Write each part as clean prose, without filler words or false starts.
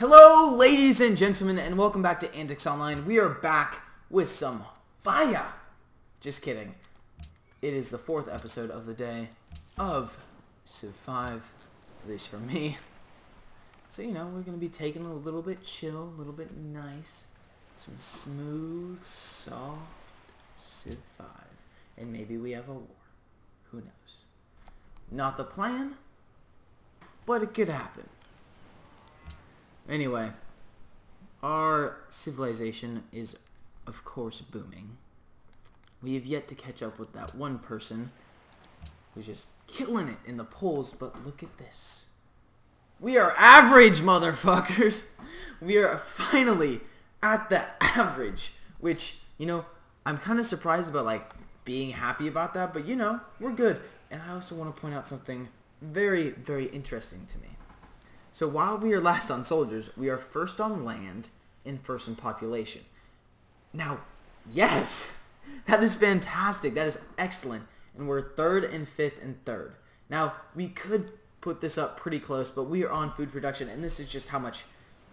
Hello, ladies and gentlemen, and welcome back to Antics Online. We are back with some fire. Just kidding. It is the 4th episode of the day of Civ 5, at least for me. So, we're going to be taking a little bit chill, a little bit nice. Some smooth, soft Civ 5. And maybe we have a war. Who knows? Not the plan, but it could happen. Anyway, our civilization is, of course, booming. We have yet to catch up with that one person who's just killing it in the polls, but look at this. We are average, motherfuckers! We are finally at the average, which, I'm kind of surprised about, being happy about that, but, we're good. And I also want to point out something very, very interesting to me. So while we are last on soldiers, we are first on land and first in population. Now, yes, that is fantastic. That is excellent. And we're 3rd and 5th and 3rd. Now, we could put this up pretty close, but we are on food production, and this is just how much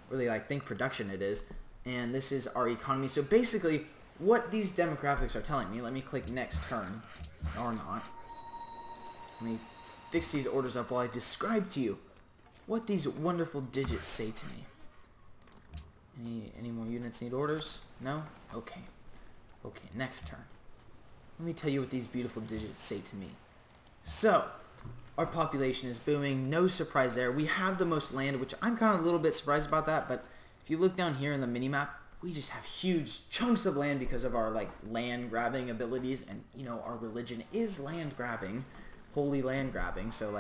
really I think production it is. And this is our economy. So basically, what these demographics are telling me, let me click next turn, or not. Let me fix these orders up while I describe to you what these wonderful digits say to me. Any more units need orders? No? Okay. Okay, next turn. Let me tell you what these beautiful digits say to me. So, our population is booming. No surprise there. We have the most land, which I'm kind of a little bit surprised about that, but if you look down here in the minimap, we just have huge chunks of land because of our, land grabbing abilities, and, our religion is land grabbing. Holy land grabbing, so,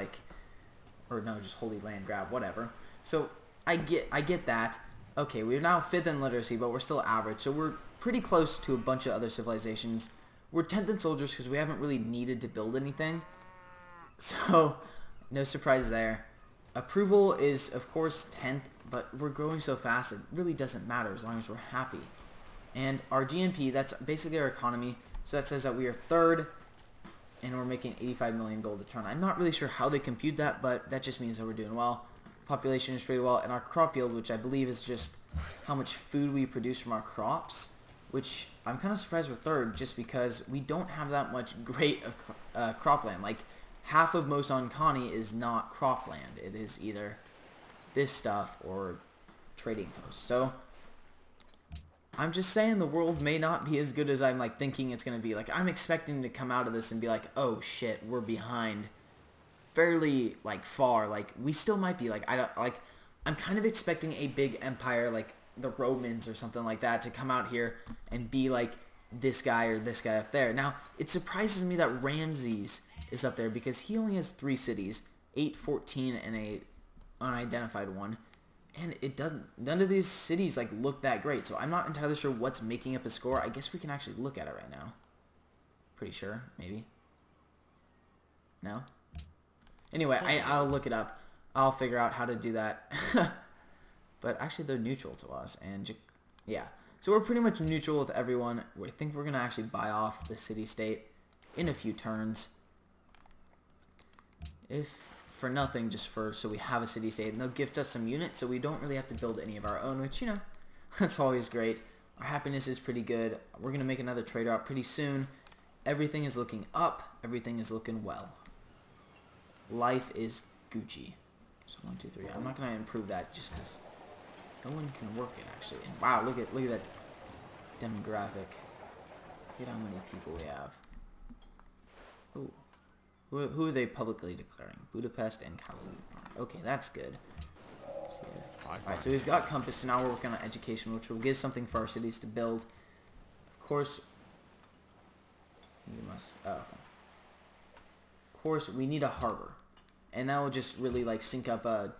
or no, just holy land grab, whatever. So I get that. Okay, we're now 5th in literacy, but we're still average. So we're pretty close to a bunch of other civilizations. We're 10th in soldiers because we haven't really needed to build anything. So no surprise there. Approval is, of course, 10th, but we're growing so fast it really doesn't matter as long as we're happy. And our GNP, that's basically our economy. So that says that we are 3rd. And we're making 85 million gold a turn. I'm not really sure how they compute that, but that just means that we're doing well. Population is pretty well, and our crop yield, which I believe is just how much food we produce from our crops, which I'm kind of surprised we're 3rd, just because we don't have that much great cropland. Half of Moson Kani is not cropland. It is either this stuff or trading posts. So I'm just saying the world may not be as good as I'm thinking it's going to be. I'm expecting to come out of this and be like, oh shit, we're behind fairly far. We still might be I'm kind of expecting a big empire like the Romans or something like that to come out here and be like this guy or this guy up there. Now, it surprises me that Ramses is up there because he only has 3 cities, 8, 14, and a unidentified one. And it doesn't, none of these cities look that great. So I'm not entirely sure what's making up a score. I guess we can actually look at it right now. Pretty sure, maybe. No? Anyway, I'll look it up. I'll figure out how to do that. But actually they're neutral to us. And yeah. So we're pretty much neutral with everyone. I think we're going to actually buy off the city-state in a few turns. If for nothing, just so we have a city-state, and they'll gift us some units, so we don't really have to build any of our own, which, that's always great. Our happiness is pretty good. We're going to make another trade route pretty soon. Everything is looking up. Everything is looking well. Life is Gucci. So 1, 2, 3. I'm not going to improve that just because no one can work it, actually. And wow, look at that demographic. Look at how many people we have. Ooh. Who are they publicly declaring? Budapest and Kalu. Okay, that's good. Alright, so we've got compass, so now we're working on education, which will give something for our cities to build. Of course, we need a harbor. And that will just really sync up a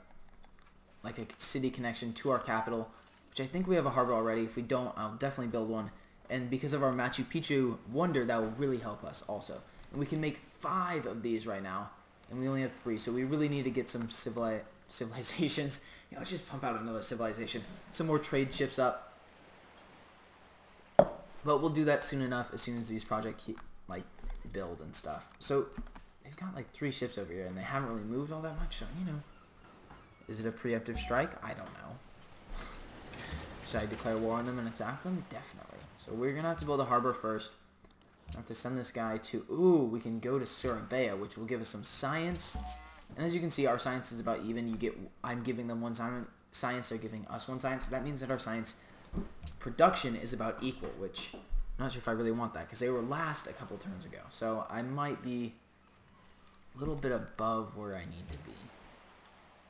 city connection to our capital, which I think we have a harbor already. If we don't, I'll definitely build one. And because of our Machu Picchu wonder, that will really help us also. And we can make 5 of these right now, and we only have 3, so we really need to get some civilizations. Let's just pump out another civilization. Some more trade ships up. But we'll do that soon enough, as soon as these projects build and stuff. So they've got 3 ships over here, and they haven't really moved all that much, so, Is it a preemptive strike? I don't know. Should I declare war on them and attack them? Definitely. So we're going to have to build a harbor first. I have to send this guy to... Ooh, we can go to Surabaya, which will give us some science. And as you can see, our science is about even. I'm giving them one science, they're giving us one science. So that means that our science production is about equal, which I'm not sure if I really want that, because they were last a couple turns ago. So I might be a little bit above where I need to be.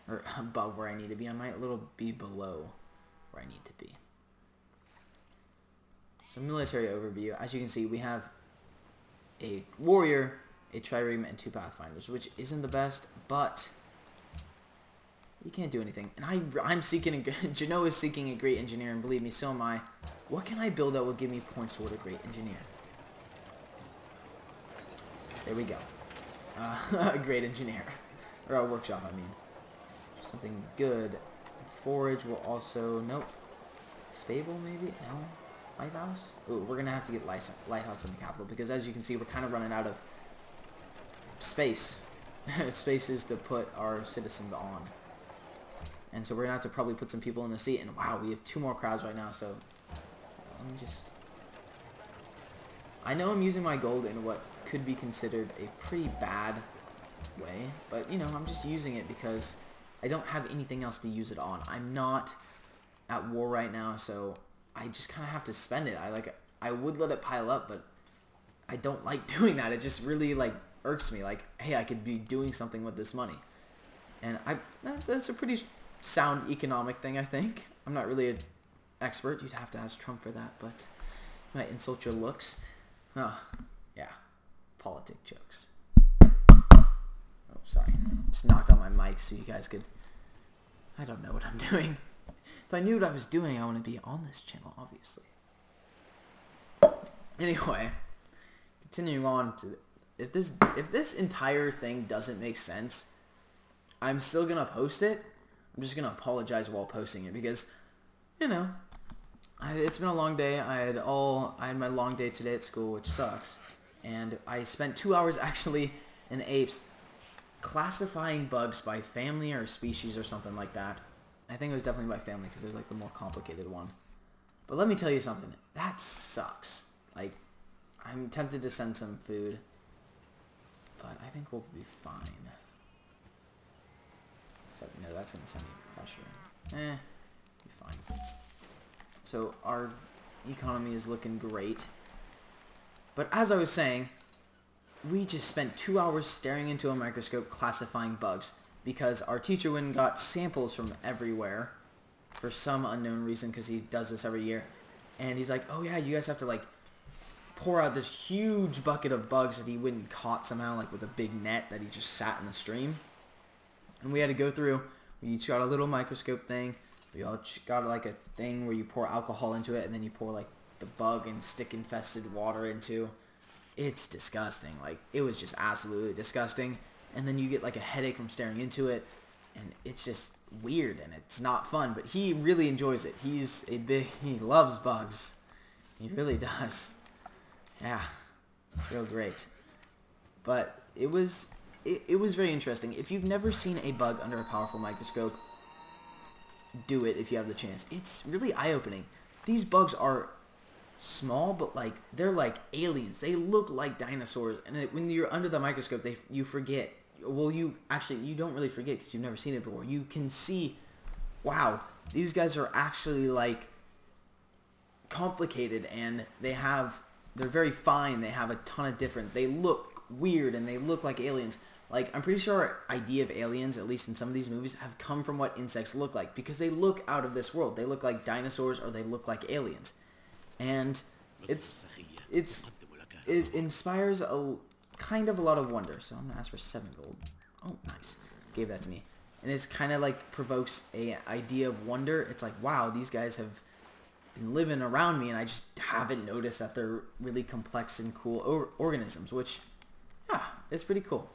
Or above where I need to be. I might be below where I need to be. So military overview. As you can see, we have a warrior, a trireme, and 2 pathfinders, which isn't the best, but you can't do anything. And I'm seeking Genoa is seeking a great engineer, and believe me, so am I. What can I build that will give me points toward a great engineer? There we go. A great engineer. Or a workshop, I mean. Something good. Forage will also... Nope. Stable, maybe? No. Lighthouse? Ooh, we're going to have to get Lighthouse in the capital, because as you can see, we're kind of running out of space. Spaces to put our citizens on. And so we're going to have to probably put some people in the sea. And wow, we have 2 more crowds right now, so... Let me just... I know I'm using my gold in what could be considered a pretty bad way, but, you know, I'm just using it because I don't have anything else to use it on. I'm not at war right now, so I just kind of have to spend it. I would let it pile up, but I don't like doing that. It just really, like, irks me. Like, hey, I could be doing something with this money. And that's a pretty sound economic thing, I think. I'm not really an expert. You'd have to ask Trump for that, but it might insult your looks. Oh, yeah. Politic jokes. Oh, sorry. Just knocked on my mic so you guys could... I don't know what I'm doing. If I knew what I was doing, I want to be on this channel, obviously. Anyway, continuing on to... If this entire thing doesn't make sense, I'm still going to post it. I'm just going to apologize while posting it because, you know, it's been a long day. I had my long day today at school, which sucks. And I spent 2 hours actually in apes classifying bugs by family or species or something like that. I think it was definitely by family because there's like the more complicated one. But let me tell you something. That sucks. Like, I'm tempted to send some food, but I think we'll be fine. So, no, that's going to send me pressure. Be fine. So, our economy is looking great. But as I was saying, we just spent 2 hours staring into a microscope classifying bugs because our teacher went and got samples from everywhere for some unknown reason because he does this every year. And he's like, oh yeah, you guys have to like pour out this huge bucket of bugs that he went and caught somehow like with a big net that he just sat in the stream. And we had to go through, we each got a little microscope thing. We all got like a thing where you pour alcohol into it and then you pour like the bug and stick infested water into. It's disgusting. Like, it was just absolutely disgusting. And then you get like a headache from staring into it, and it's just weird and it's not fun, but he really enjoys it. He loves bugs. He really does. Yeah, it's real great. But it was very interesting. If you've never seen a bug under a powerful microscope, do it if you have the chance. It's really eye-opening. These bugs are small, but like they're like aliens. They look like dinosaurs, and when you're under the microscope, you forget. Well, you don't really forget because you've never seen it before. You can see, wow, these guys are actually like complicated, and they're very fine. They have a ton of different. They look weird, and they look like aliens. Like, I'm pretty sure our idea of aliens, at least in some of these movies, have come from what insects look like because they look out of this world. They look like dinosaurs or they look like aliens. And it inspires a kind of a lot of wonder. So I'm going to ask for 7 gold. Oh, nice. Gave that to me. And it's kind of like provokes a idea of wonder. It's like, wow, these guys have been living around me and I just haven't noticed that they're really complex and cool organisms, which, yeah, it's pretty cool.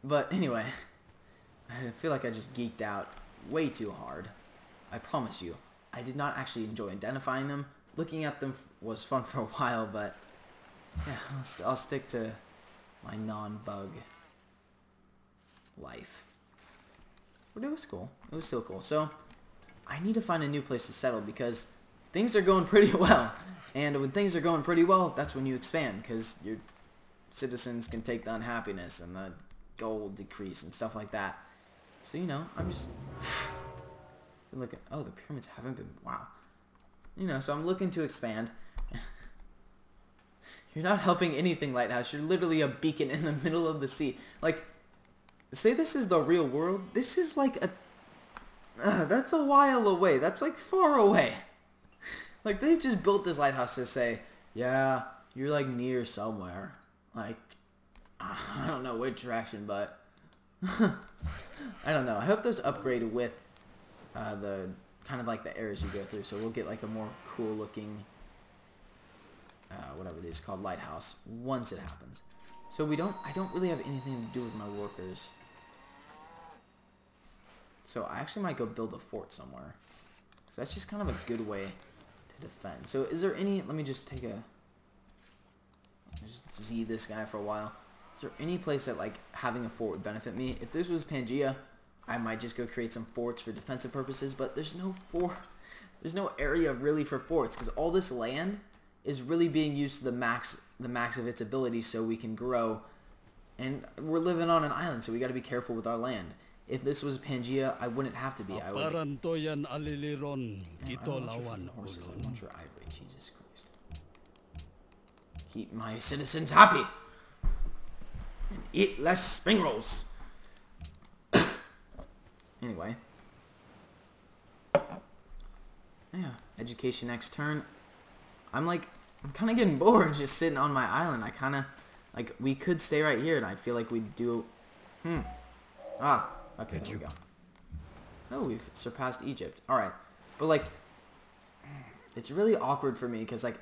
But anyway, I feel like I just geeked out way too hard. I promise you, I did not actually enjoy identifying them. Looking at them was fun for a while, but yeah, I'll stick to my non-bug life. But it was cool. It was still cool. So, I need to find a new place to settle because things are going pretty well. And when things are going pretty well, that's when you expand because your citizens can take the unhappiness and the gold decrease and stuff like that. So, you know, I'm just looking. Oh, the pyramids haven't been. Wow. You know, so I'm looking to expand. You're not helping anything, Lighthouse. You're literally a beacon in the middle of the sea. Like, say this is the real world. This is like a... that's a while away. That's like far away. Like, they just built this lighthouse to say, yeah, you're like near somewhere. Like, I don't know which direction, but... I don't know. I hope those upgrade with the kind of like the areas you go through. So we'll get like a more cool looking... whatever it is called, lighthouse, once it happens. So I don't really have anything to do with my workers. So I actually might go build a fort somewhere. So that's just kind of a good way to defend. So is there any, let me just take a, just Z this guy for a while. Is there any place that like having a fort would benefit me? If this was Pangea, I might just go create some forts for defensive purposes, but there's no area really for forts because all this land is really being used to the max of its ability so we can grow. And we're living on an island, so we got to be careful with our land. If this was Pangea, I wouldn't have to be. I would. Man, I don't want your horses. I want your ivory. Jesus Christ. Keep my citizens happy. And eat less spring rolls. Anyway. Yeah. Education next turn. I'm kind of getting bored just sitting on my island. I kind of, like, we could stay right here, and I feel like we'd do, okay, there we go. Oh, we've surpassed Egypt. Alright, but, like, it's really awkward for me, because, like,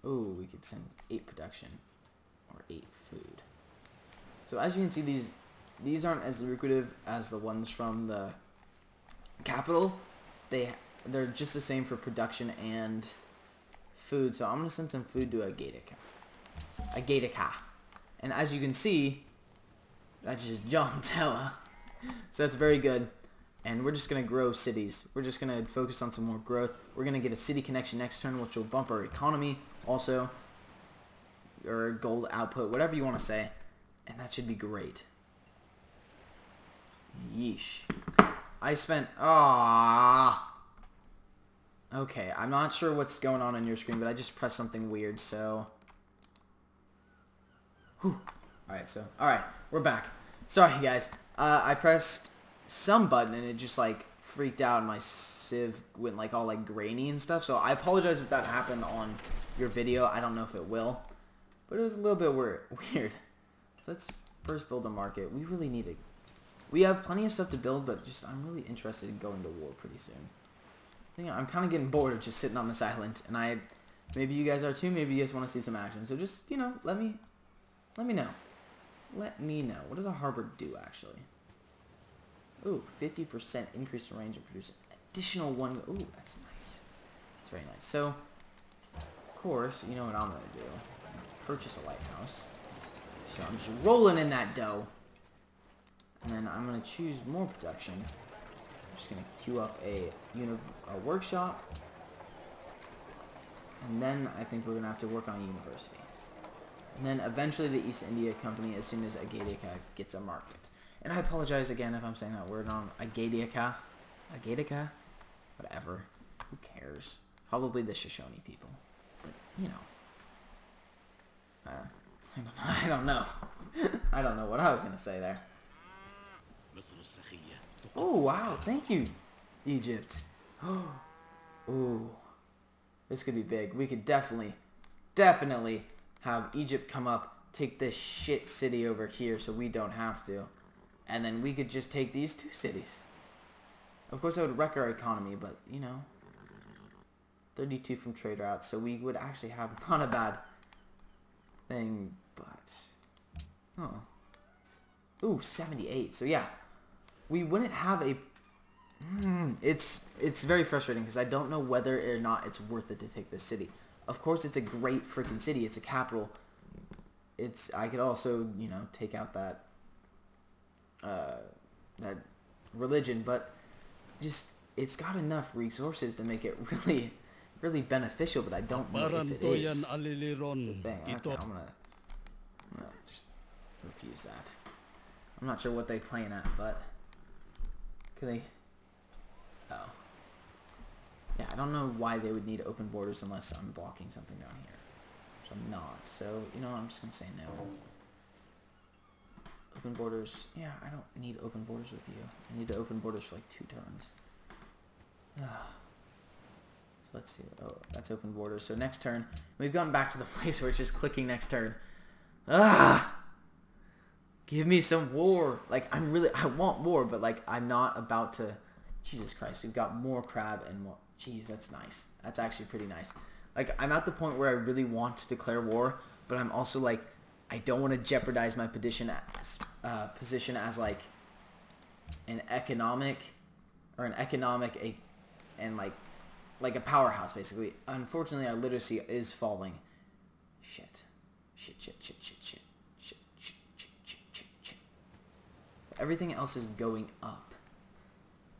oh, we could send 8 production, or 8 food. So, as you can see, these aren't as lucrative as the ones from the capital. They're just the same for production and... food, so I'm gonna send some food to Agatica. And as you can see, that's just John Tella. So that's very good. And we're just gonna grow cities. We're just gonna focus on some more growth. We're gonna get a city connection next turn, which will bump our economy also, or gold output, whatever you want to say, and that should be great. Yeesh. I spent okay, I'm not sure what's going on your screen, but I just pressed something weird, so... Whew. Alright, we're back. Sorry, guys. I pressed some button, and it just, like, freaked out, and my sieve went, like, all, like, grainy and stuff, so I apologize if that happened on your video. I don't know if it will, but it was a little bit weird. So let's first build a market. We really need to... We have plenty of stuff to build, but just I'm really interested in going to war pretty soon. I'm kind of getting bored of just sitting on this island, and maybe you guys are too. Maybe you guys want to see some action. So just, you know, let me know. Let me know. What does a harbor do actually? Ooh, 50% increase in range and produce additional one. Ooh, that's nice. That's very nice. So, of course, you know what I'm gonna do? Purchase a lighthouse. So I'm just rolling in that dough, and then I'm gonna choose more production. I'm just going to queue up a workshop, and then I think we're going to have to work on a university. And then eventually the East India Company as soon as Agatica gets a market. And I apologize again if I'm saying that word wrong. Agatica? Whatever. Who cares? Probably the Shoshone people. But, you know. I don't know. I don't know what I was going to say there. Oh, wow. Thank you, Egypt. Oh. This could be big. We could definitely have Egypt come up, take this shit city over here so we don't have to. And then we could just take these 2 cities. Of course, that would wreck our economy, but, you know. 32 from trade routes, so we would actually have not a bad thing, but... Oh. Ooh, 78. So, yeah. We wouldn't have a... It's very frustrating because I don't know whether or not it's worth it to take this city. Of course, it's a great freaking city. It's a capital. I could also, you know, take out that religion, but just it's got enough resources to make it really, really beneficial, but I don't know if it is. That's the thing. Okay, I'm gonna just refuse that. I'm not sure what they playing at, but can they? Oh, yeah. I don't know why they would need open borders unless I'm blocking something down here, which I'm not. So you know, I'm just gonna say no. Open borders. Yeah, I don't need open borders with you. I need to open borders for like 2 turns. So let's see. Oh, that's open borders. So next turn, we've gone back to the place where it's just clicking next turn. Give me some war. Like, I want war, but like, I'm not about to. Jesus Christ, we've got more crab and more. Jeez, that's nice. That's actually pretty nice. Like, I'm at the point where I really want to declare war, but I'm also like, I don't want to jeopardize my position as like an economic and like a powerhouse, basically. Unfortunately, our literacy is falling. Shit. Everything else is going up.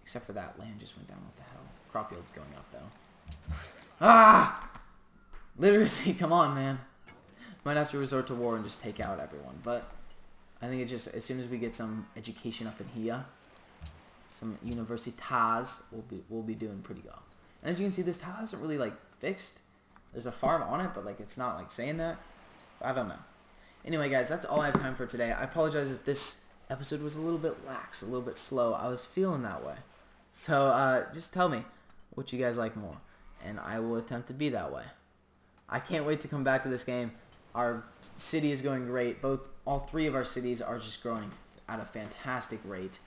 Except for that. Land just went down. What the hell? Crop yield's going up, though. Literacy, come on, man. Might have to resort to war and just take out everyone. But I think it just, as soon as we get some education up in here, some universitas, we'll be doing pretty well. And as you can see, this tile isn't really like fixed. There's a farm on it, but like it's not like saying that. I don't know. Anyway, guys, that's all I have time for today. I apologize if this episode was a little bit lax, a little bit slow. I was feeling that way. So just tell me what you guys like more, and I will attempt to be that way. I can't wait to come back to this game. Our city is going great. All 3 of our cities are just growing at a fantastic rate.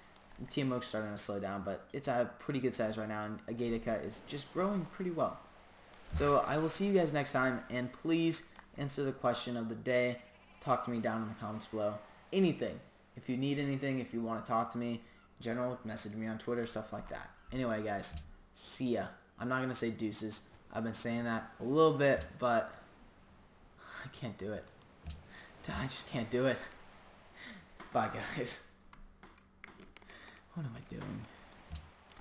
TMO's starting to slow down, but it's at a pretty good size right now, and Agatica is just growing pretty well. So I will see you guys next time, and please answer the question of the day. Talk to me down in the comments below. Anything. If you need anything, if you want to talk to me, in general, message me on Twitter, stuff like that. Anyway, guys, see ya. I'm not going to say deuces. I've been saying that a little bit, but I can't do it. I just can't do it. Bye, guys. What am I doing?